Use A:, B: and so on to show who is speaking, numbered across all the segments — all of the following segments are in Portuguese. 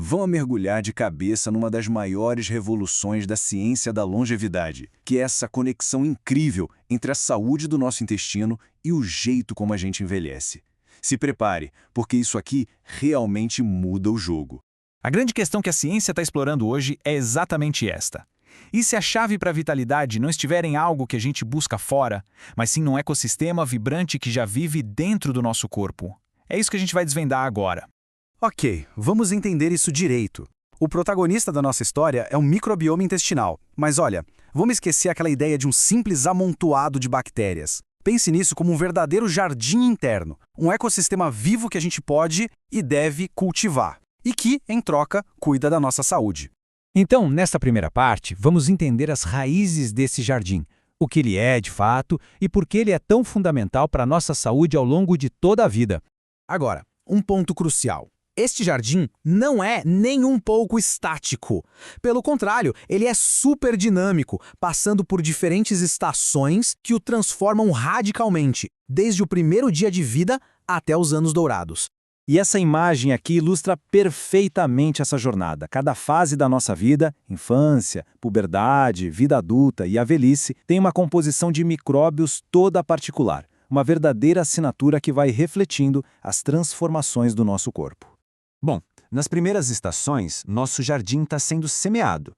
A: vão mergulhar de cabeça numa das maiores revoluções da ciência da longevidade, que é essa conexão incrível entre a saúde do nosso intestino e o jeito como a gente envelhece. Se prepare, porque isso aqui realmente muda o jogo.
B: A grande questão que a ciência está explorando hoje é exatamente esta. E se a chave para a vitalidade não estiver em algo que a gente busca fora, mas sim num ecossistema vibrante que já vive dentro do nosso corpo? É isso que a gente vai desvendar agora.
C: Ok, vamos entender isso direito. O protagonista da nossa história é um microbioma intestinal. Mas olha, vamos esquecer aquela ideia de um simples amontoado de bactérias. Pense nisso como um verdadeiro jardim interno, um ecossistema vivo que a gente pode e deve cultivar, e que, em troca, cuida da nossa saúde.
D: Então, nesta primeira parte, vamos entender as raízes desse jardim, o que ele é de fato e por que ele é tão fundamental para a nossa saúde ao longo de toda a vida.
C: Agora, um ponto crucial. Este jardim não é nem um pouco estático. Pelo contrário, ele é super dinâmico, passando por diferentes estações que o transformam radicalmente, desde o primeiro dia de vida até os anos dourados.
D: E essa imagem aqui ilustra perfeitamente essa jornada. Cada fase da nossa vida, infância, puberdade, vida adulta e a velhice, tem uma composição de micróbios toda particular, uma verdadeira assinatura que vai refletindo as transformações do nosso corpo.
E: Bom, nas primeiras estações, nosso jardim está sendo semeado.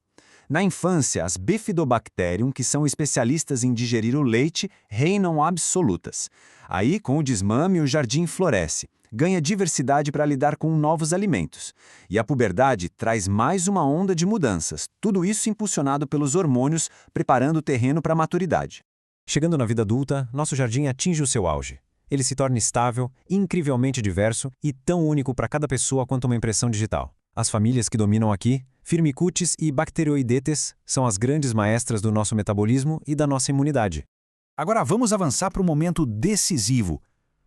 E: Na infância, as Bifidobacterium, que são especialistas em digerir o leite, reinam absolutas. Aí, com o desmame, o jardim floresce, ganha diversidade para lidar com novos alimentos. E a puberdade traz mais uma onda de mudanças, tudo isso impulsionado pelos hormônios, preparando o terreno para a maturidade.
F: Chegando na vida adulta, nosso jardim atinge o seu auge. Ele se torna estável, incrivelmente diverso e tão único para cada pessoa quanto uma impressão digital. As famílias que dominam aqui, Firmicutes e Bacteroidetes, são as grandes maestras do nosso metabolismo e da nossa imunidade.
B: Agora vamos avançar para um momento decisivo,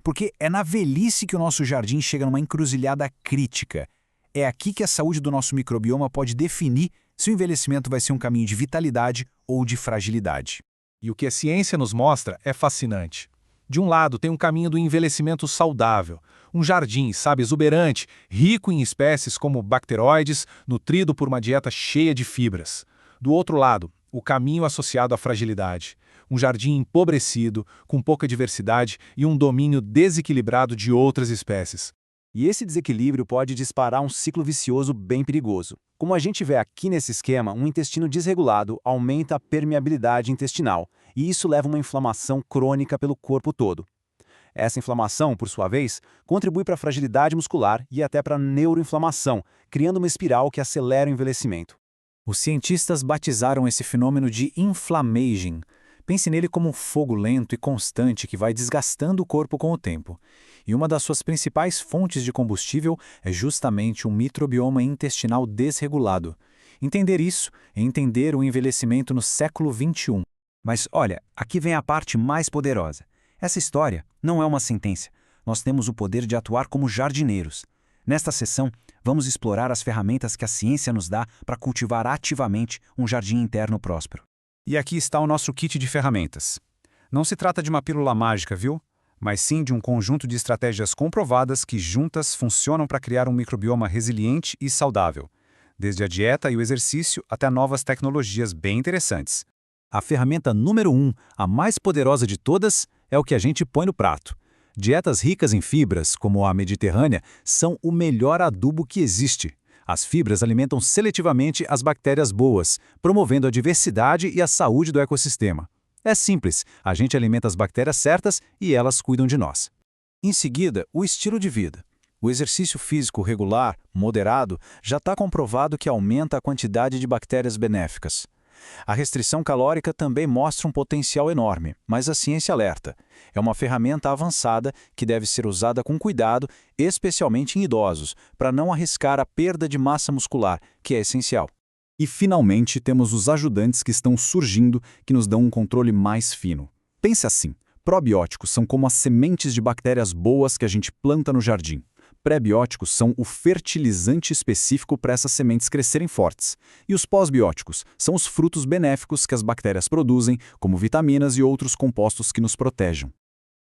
B: porque é na velhice que o nosso jardim chega numa encruzilhada crítica. É aqui que a saúde do nosso microbioma pode definir se o envelhecimento vai ser um caminho de vitalidade ou de fragilidade.
G: E o que a ciência nos mostra é fascinante. De um lado, tem um caminho do envelhecimento saudável, um jardim, sabe, exuberante, rico em espécies como bacteroides, nutrido por uma dieta cheia de fibras. Do outro lado, o caminho associado à fragilidade, um jardim empobrecido, com pouca diversidade e um domínio desequilibrado de outras espécies.
E: E esse desequilíbrio pode disparar um ciclo vicioso bem perigoso. Como a gente vê aqui nesse esquema, um intestino desregulado aumenta a permeabilidade intestinal, e isso leva a uma inflamação crônica pelo corpo todo. Essa inflamação, por sua vez, contribui para a fragilidade muscular e até para a neuroinflamação, criando uma espiral que acelera o envelhecimento.
D: Os cientistas batizaram esse fenômeno de inflammaging. Pense nele como um fogo lento e constante que vai desgastando o corpo com o tempo. E uma das suas principais fontes de combustível é justamente um microbioma intestinal desregulado. Entender isso é entender o envelhecimento no século XXI.
C: Mas olha, aqui vem a parte mais poderosa. Essa história não é uma sentença. Nós temos o poder de atuar como jardineiros. Nesta sessão, vamos explorar as ferramentas que a ciência nos dá para cultivar ativamente um jardim interno próspero.
B: E aqui está o nosso kit de ferramentas. Não se trata de uma pílula mágica, viu? Mas sim de um conjunto de estratégias comprovadas que juntas funcionam para criar um microbioma resiliente e saudável, desde a dieta e o exercício até novas tecnologias bem interessantes.
D: A ferramenta número 1, a mais poderosa de todas, é o que a gente põe no prato. Dietas ricas em fibras, como a mediterrânea, são o melhor adubo que existe. As fibras alimentam seletivamente as bactérias boas, promovendo a diversidade e a saúde do ecossistema. É simples, a gente alimenta as bactérias certas e elas cuidam de nós. Em seguida, o estilo de vida. O exercício físico regular, moderado, já está comprovado que aumenta a quantidade de bactérias benéficas. A restrição calórica também mostra um potencial enorme, mas a ciência alerta. É uma ferramenta avançada que deve ser usada com cuidado, especialmente em idosos, para não arriscar a perda de massa muscular, que é essencial. E, finalmente, temos os ajudantes que estão surgindo, que nos dão um controle mais fino. Pense assim, probióticos são como as sementes de bactérias boas que a gente planta no jardim. Pré-bióticos são o fertilizante específico para essas sementes crescerem fortes. E os pós-bióticos são os frutos benéficos que as bactérias produzem, como vitaminas e outros compostos que nos protejam.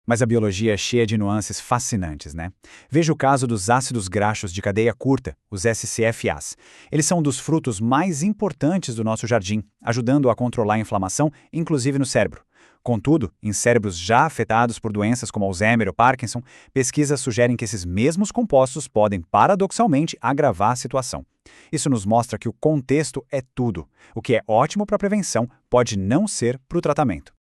B: Mas a biologia é cheia de nuances fascinantes, né? Veja o caso dos ácidos graxos de cadeia curta, os SCFAs. Eles são um dos frutos mais importantes do nosso jardim, ajudando a controlar a inflamação, inclusive no cérebro. Contudo, em cérebros já afetados por doenças como Alzheimer ou Parkinson, pesquisas sugerem que esses mesmos compostos podem, paradoxalmente, agravar a situação. Isso nos mostra que o contexto é tudo. O que é ótimo para a prevenção pode não ser para o tratamento.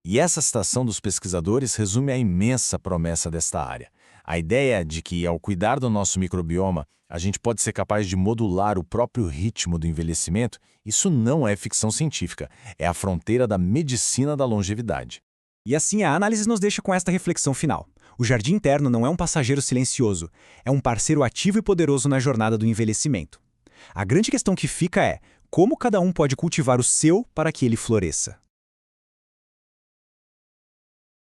A: E essa citação dos pesquisadores resume a imensa promessa desta área. A ideia de que, ao cuidar do nosso microbioma, a gente pode ser capaz de modular o próprio ritmo do envelhecimento, isso não é ficção científica, é a fronteira da medicina da longevidade.
C: E assim a análise nos deixa com esta reflexão final. O jardim interno não é um passageiro silencioso, é um parceiro ativo e poderoso na jornada do envelhecimento. A grande questão que fica é como cada um pode cultivar o seu para que ele floresça.